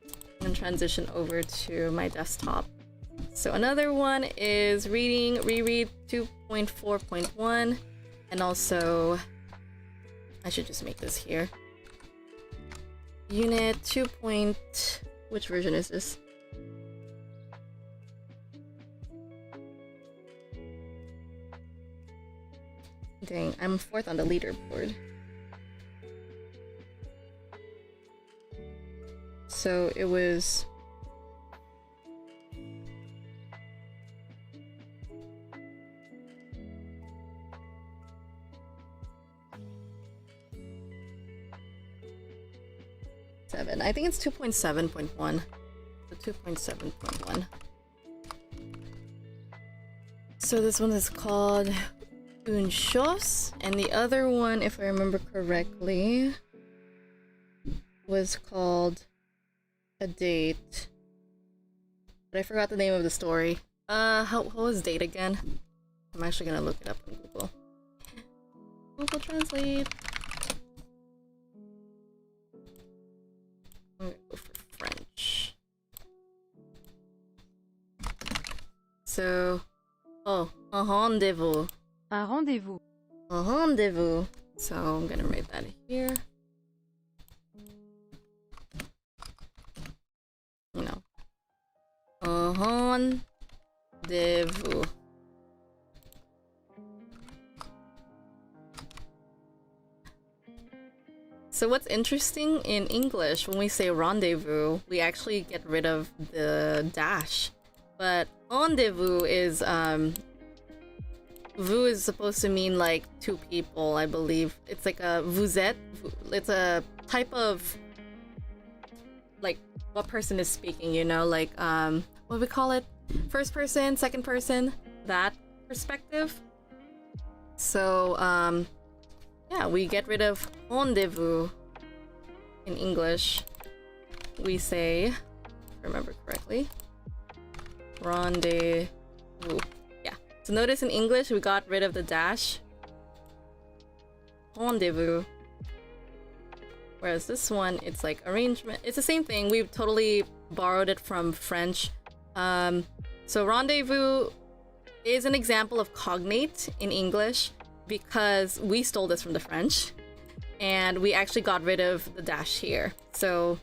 I'm gonna transition over to my desktop. So another one is reread 2.4.1. And also, I should just make this here. Unit 2. Which version is this? Dang, I'm 4th on the leaderboard. So it was... I think it's 2.7.1. So 2.7.1. So this one is called Une chose, and the other one, if I remember correctly, was called A Date. But I forgot the name of the story. How was date again? I'm actually gonna look it up on Google. Google Translate. I'm gonna go for French. So, oh, un rendezvous. Un rendez-vous. Un rendezvous. So I'm gonna write that here. You know, un rendezvous. So what's interesting in English, when we say rendezvous, we actually get rid of the dash. But rendezvous is, vous is supposed to mean like two people, I believe. It's like a vous êtes. It's a type of, like, what person is speaking, you know? Like, what do we call it? First person, second person, that perspective. So, yeah, we get rid of rendezvous in English. We say, if I remember correctly, rendezvous. Yeah. So notice in English, we got rid of the dash. Rendezvous. Whereas this one, it's like arrangement. It's the same thing. We've totally borrowed it from French. So rendezvous is an example of cognate in English, because we stole this from the French and we actually got rid of the dash here. So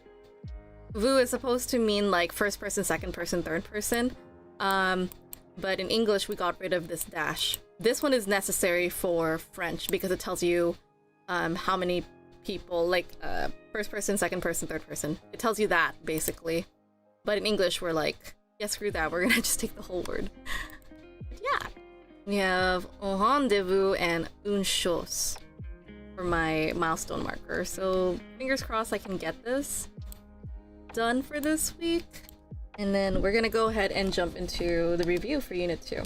vous is supposed to mean like first person, second person, third person. But in English, we got rid of this dash. This one is necessary for French because it tells you how many people, like first person, second person, third person. It tells you that basically. But in English, we're like, yeah, screw that. We're gonna just take the whole word. Yeah. We have un rendezvous and une chose for my milestone marker. So fingers crossed I can get this done for this week. And then we're gonna go ahead and jump into the review for Unit 2.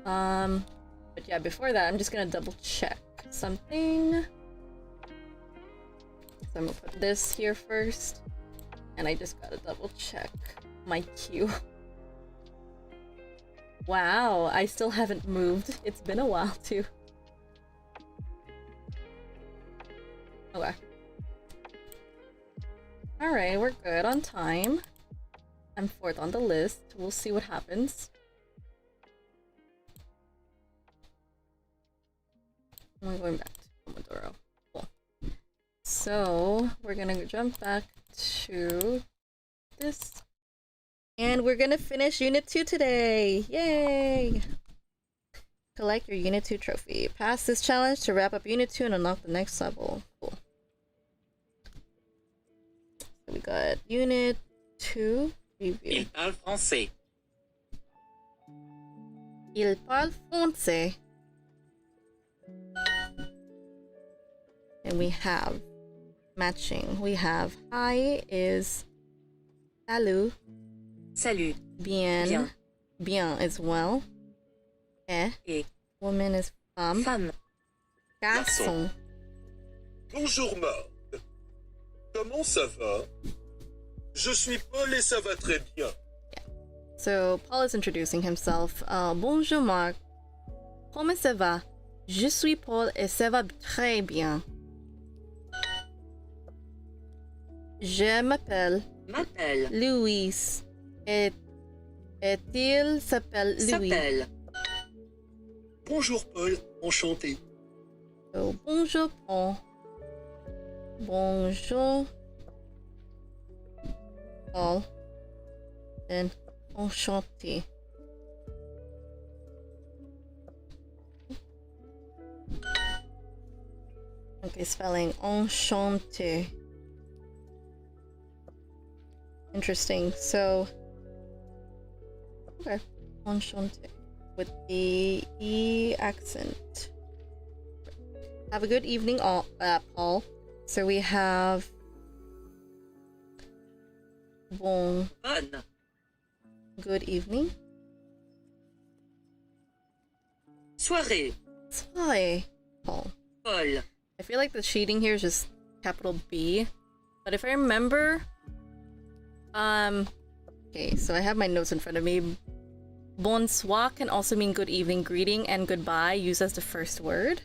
But yeah, before that, I'm just gonna double check something. So I'm gonna put this here first. And I just gotta double check my queue. Wow, I still haven't moved. It's been a while too. Okay. Alright, we're good on time. I'm 4th on the list. We'll see what happens. I'm going back to Pomodoro. Cool. So, we're gonna jump back to this. And we're gonna finish Unit 2 today! Yay! Collect your Unit 2 trophy. Pass this challenge to wrap up Unit 2 and unlock the next level. Cool. So we got Unit 2 review. Il parle français. Il parle français. And we have matching. We have hi is salut. Salut. Bien. Bien. Bien as well. Et Woman is femme. femme. Garçon. Bonjour Marc. Comment ça va? Je suis Paul et ça va très bien. So Paul is introducing himself. Bonjour Marc. Comment ça va? Je suis Paul et ça va très bien. Je m'appelle M'appelle. Louis. Et il s'appelle Louis. S'appelle. Bonjour Paul, enchanté. So bonjour, Paul. Bonjour, Paul. And enchanté. Okay, spelling enchanté. Interesting. So, okay, enchanté with the E accent. Have a good evening, all, Paul. So we have Bonne. Good evening. Soirée. Soiree, Paul. Paul. I feel like the cheating here is just capital B. But if I remember... Okay, so I have my notes in front of me. Bonsoir can also mean good evening, greeting, and goodbye, used as the first word.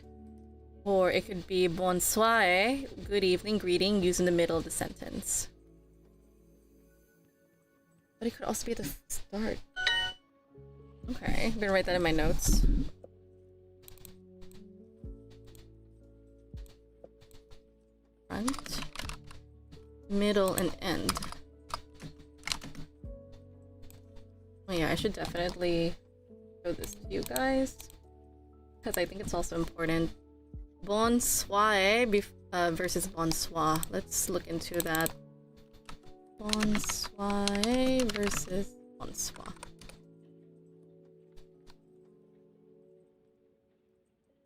Or it could be bonsoir, good evening, greeting, used in the middle of the sentence. But it could also be at the start. Okay, I'm gonna write that in my notes. Front, middle, and end. Oh yeah, I should definitely show this to you guys, because I think it's also important. Bonsoir versus bonsoir. Let's look into that. Bonsoir versus bonsoir.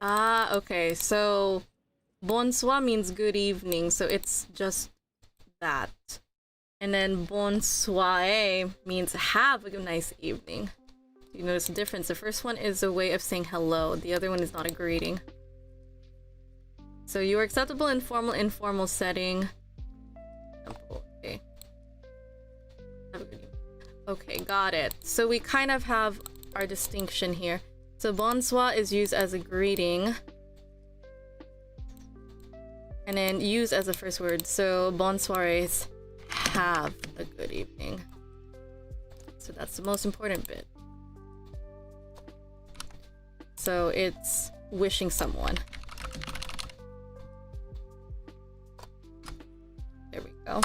Ah, okay, so bonsoir means good evening, so it's just that. And then bonsoir means have a nice evening. You notice the difference. The first one is a way of saying hello. The other one is not a greeting. So you are acceptable in formal, informal setting. Okay. Have a good evening. Okay, got it. So we kind of have our distinction here. So bonsoir is used as a greeting. And then used as a first word. So bonsoir is have a good evening. So that's the most important bit. So it's wishing someone. There we go.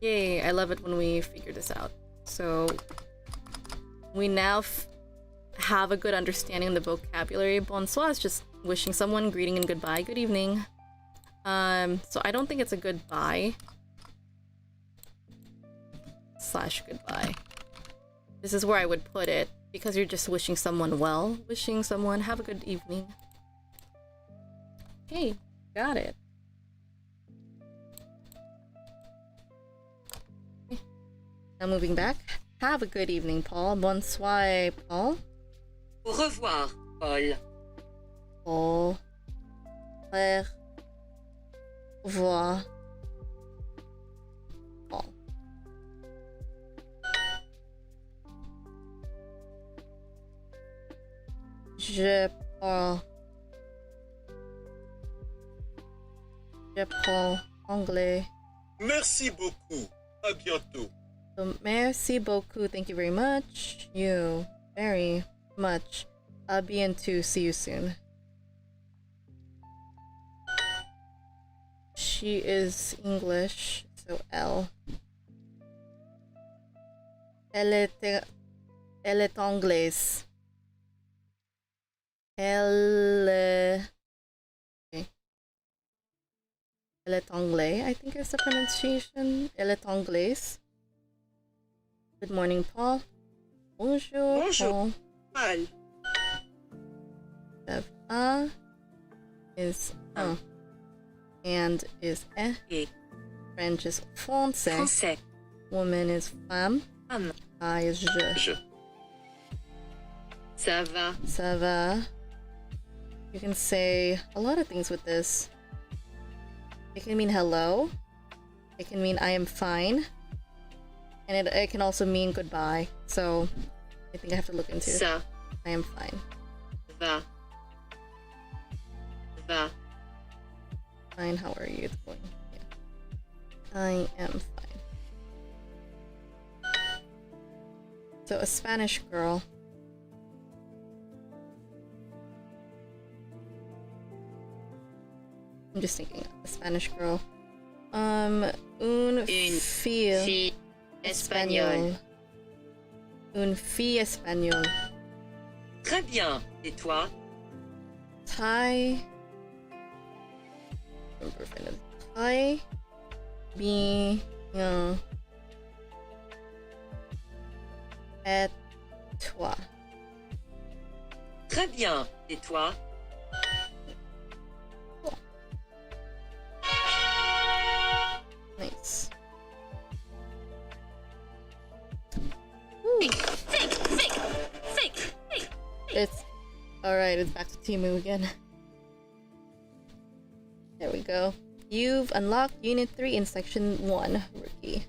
Yay, I love it when we figure this out. So we now have a good understanding of the vocabulary. Bonsoir is just wishing someone, greeting and goodbye, good evening. So I don't think it's a goodbye / goodbye. This is where I would put it, because you're just wishing someone well, wishing someone have a good evening. Okay, got it. Okay. Now moving back. Have a good evening, Paul. Bonsoir, Paul. Au revoir, Paul. Au revoir, Paul. Je parle anglais. Merci beaucoup. À bientôt. So, merci beaucoup. Thank you very much. You very much. À bientôt. See you soon. She is English, so L. Elle est anglaise. Elle est anglais, I think is the pronunciation. Elle est anglaise. Good morning, Paul. Bonjour, Bonjour. Paul. Paul. A is and is Et French is français. français. Woman is femme. Femme. I is je. Je. Ça va. Ça va. You can say a lot of things with this. It can mean hello. It can mean I am fine. And it can also mean goodbye. So I think I have to look into it. Ça I am fine. va. Va. Fine, how are you? It's going. Yeah. I am fine. So a Spanish girl. I'm just thinking a Spanish girl. Une fille espagnole. Une fille espagnole. Très bien. Et toi? Très bien. Et toi? Très bien. Et toi? Nice. It's alright, it's back to Timu again. There we go. You've unlocked Unit 3 in Section 1, Rookie.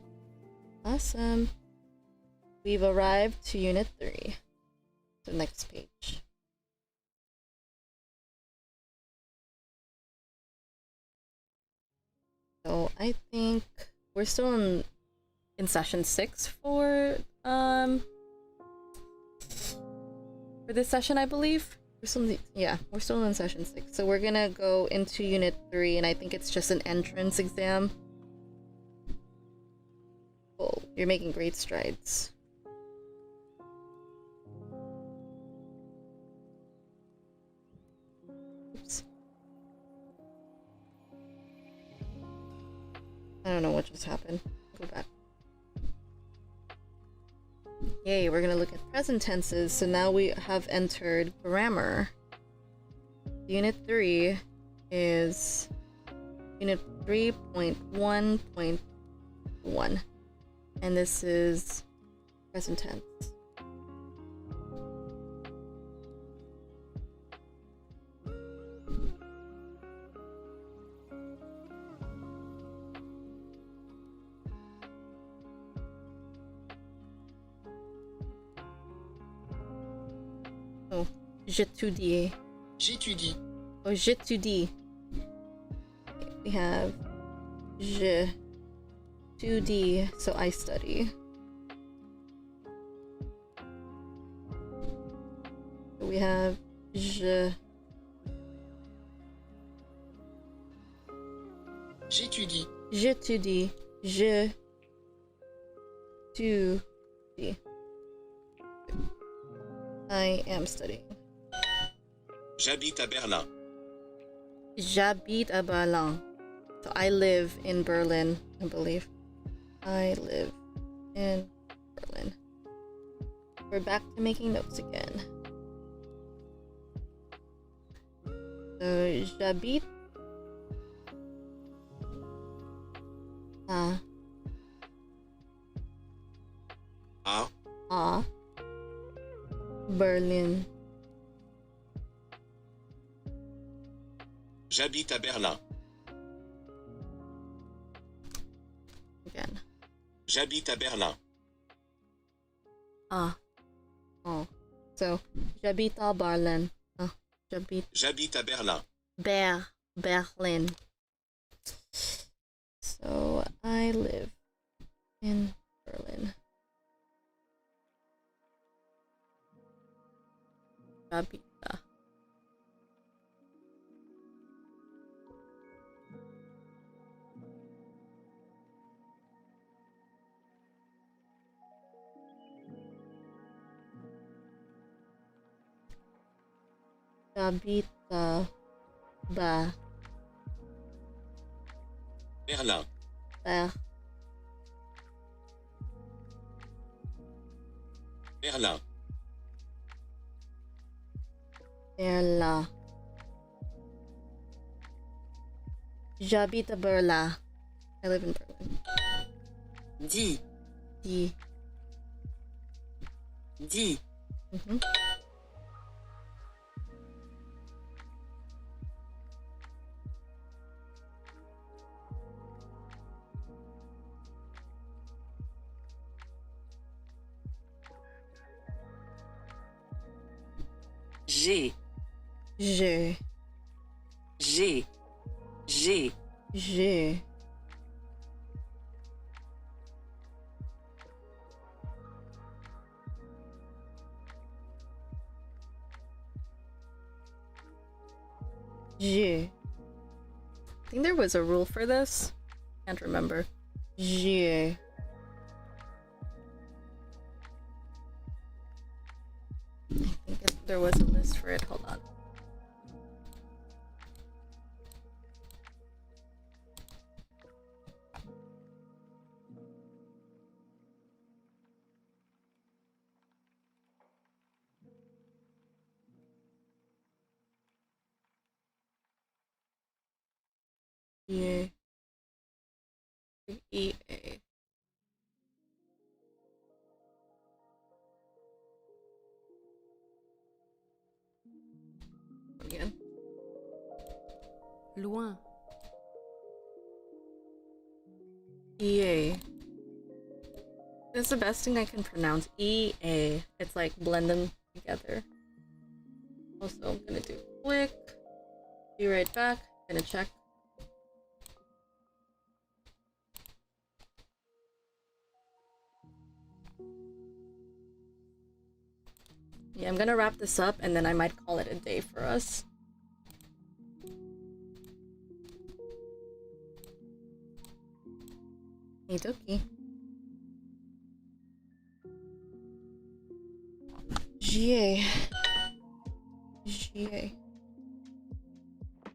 Awesome. We've arrived to Unit 3. The next page. So I think we're still in Session 6 for this session, I believe. We're still in Session 6. So we're gonna go into Unit 3, and I think it's just an entrance exam. Cool. You're making great strides. Oops. I don't know what just happened. Go back. Yay, we're gonna look at present tenses. So now we have entered grammar. Unit 3 is Unit 3.1.1. And this is present tense. Oh, j'étudie. J'étudie. Oh, j'étudie. We have je. 2D, so I study. We have je. J'étudie. J'étudie. Je. 2D. I am studying. J'habite à Berlin. J'habite à Berlin. So I live in Berlin, I believe. I live in Berlin. We're back to making notes again. So j'habite à Berlin. J'habite à Berlin. Again. J'habite à Berlin. Oh. So j'habite à Berlin. J'habite à Berlin. Berlin. So I live in Berlin. J'habite. J'habite à Berlin. Berlin. Berlin. J'habite à Berlin. I live in Berlin. Dis. Mm-hmm. J'ai. Je. Je. I think there was a rule for this. Can't remember. Yeah. I think there was a list for it. Hold on. Yeah. EA. Again. Loin. EA. That's the best thing I can pronounce. EA. It's like blend them together. Also, I'm gonna do click. Be right back. Gonna check. Yeah, I'm gonna wrap this up and then I might call it a day for us. Hey, Doki. GA. GA.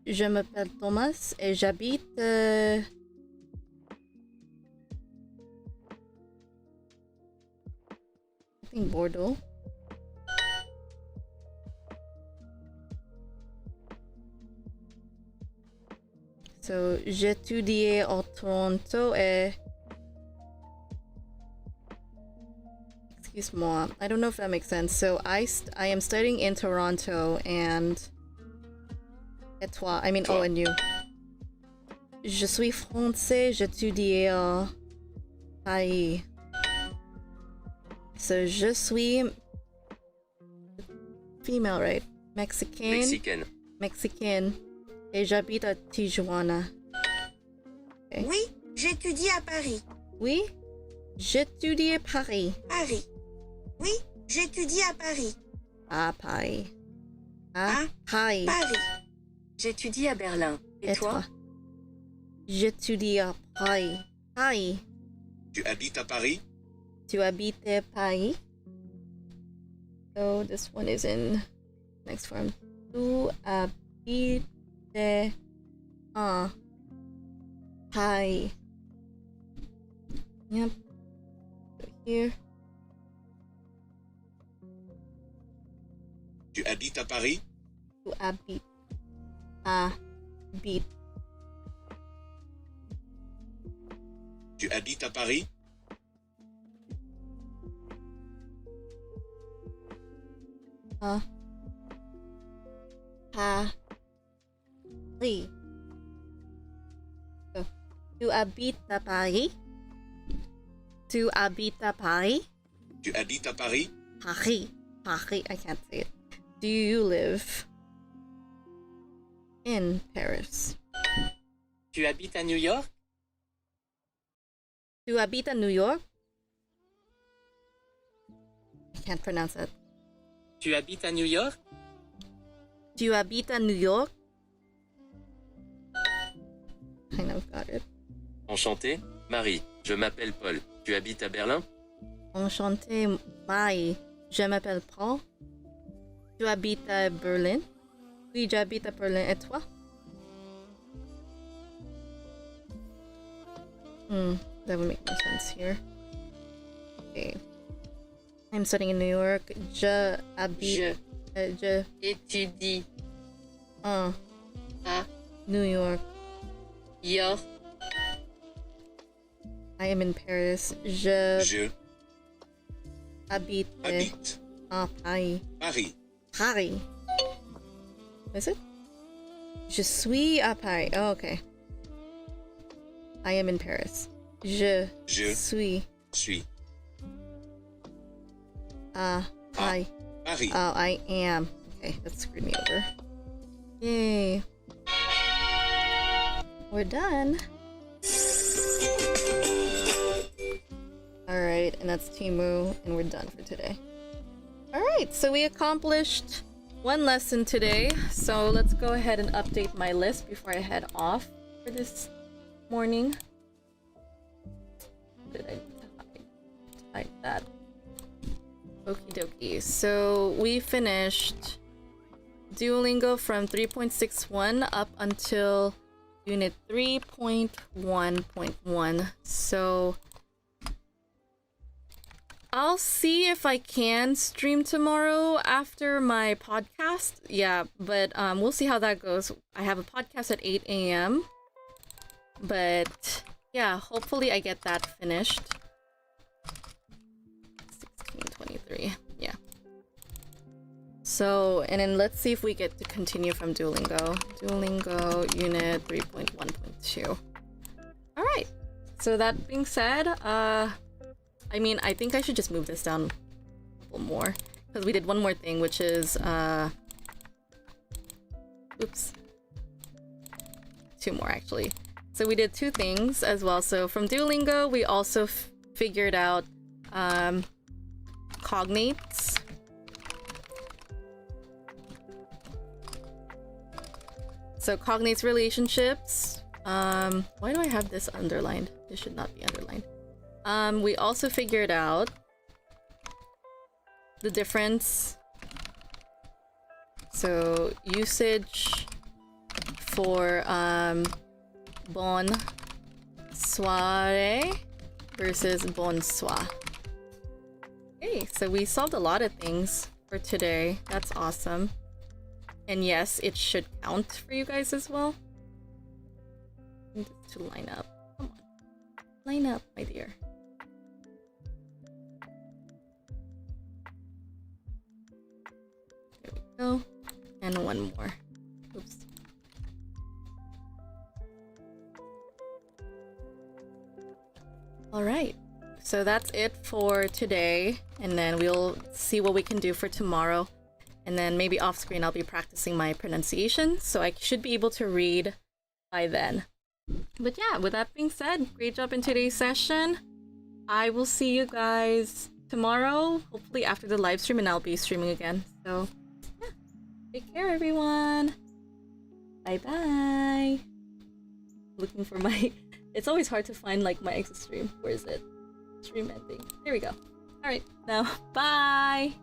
Je m'appelle Thomas et j'habite... I think Bordeaux. So, j'étudiais à Toronto et... Excuse-moi, I don't know if that makes sense. So, I am studying in Toronto and... Et toi? I mean, Toi. oh, and you. Je suis français, j'étudie à Paris. So, je suis... Female, right? Mexicaine. Mexicaine. Et j'habite à Tijuana. Okay. Oui, j'étudie à Paris. Oui, j'étudie à Paris. Paris. Oui, j'étudie à Paris. À Paris. À À Paris. Paris. J'étudie à Berlin. Et, Et toi? J'étudie à Paris. Paris. Tu habites à Paris? Tu habites à Paris? So this one is in next form. Tu habites à Paris. Yep. So here. Tu habites à Paris? Tu habites à Bit. Tu habites à Paris? À Paris. So, tu habites à Paris? Tu habites à Paris? Tu habites à Paris? Paris. Paris. I can't say it. Do you live in Paris? Tu habites à New York? Tu habites à New York? I can't pronounce that. Tu habites à New York? Tu habites à New York? I kind of got it. Enchanté, Marie. Je m'appelle Paul. Tu habites à Berlin? Enchanté, Marie. Je m'appelle Paul. Tu habites à Berlin? Oui, j'habite à Berlin. Et toi? That would make more sense here. Okay. I'm studying in New York. Je habite... je étudie à à New York. York. I am in Paris. Je Je habite à Paris. Paris. Paris. Is it? Je suis à Paris. Oh, okay. I am in Paris. Je suis Suis à Paris. Paris. Oh, I am. Okay, that screwed me over. Yay. We're done. Alright, and that's Timu, and we're done for today. Alright, so we accomplished one lesson today. So let's go ahead and update my list before I head off for for this morning. Did I need to hide that? Okie dokie. So we finished Duolingo from 3.61 up until Unit 3.1.1. So I'll see if I can stream tomorrow after my podcast. Yeah, but we'll see how that goes. I have a podcast at 8 a.m. But yeah, hopefully I get that finished. 16:23. Yeah. So, and then let's see if we get to continue from Duolingo. Duolingo Unit 3.1.2. Alright. So that being said, I mean, I think I should just move this down a couple more. Because we did one more thing, which is, oops. Two more, actually. So we did two things as well. So from Duolingo, we also figured out, Cognates. So Cognates relationships. Why do I have this underlined? This should not be underlined. We also figured out the difference. So usage for Bonne Soiree versus Bonsoir. Okay, so we solved a lot of things for today. That's awesome. And yes, it should count for you guys as well. I need this to line up. Come on. Line up, my dear. There we go. And one more. Oops. Alright. So that's it for today. And then we'll see what we can do for tomorrow. And then maybe off screen I'll be practicing my pronunciation. So I should be able to read by then. But yeah, with that being said, great job in today's session. I will see you guys tomorrow, hopefully after the live stream, and I'll be streaming again. So yeah, take care everyone. Bye bye. Looking for my... It's always hard to find like my exit stream. Where is it? Stream ending. There we go. Alright, now bye.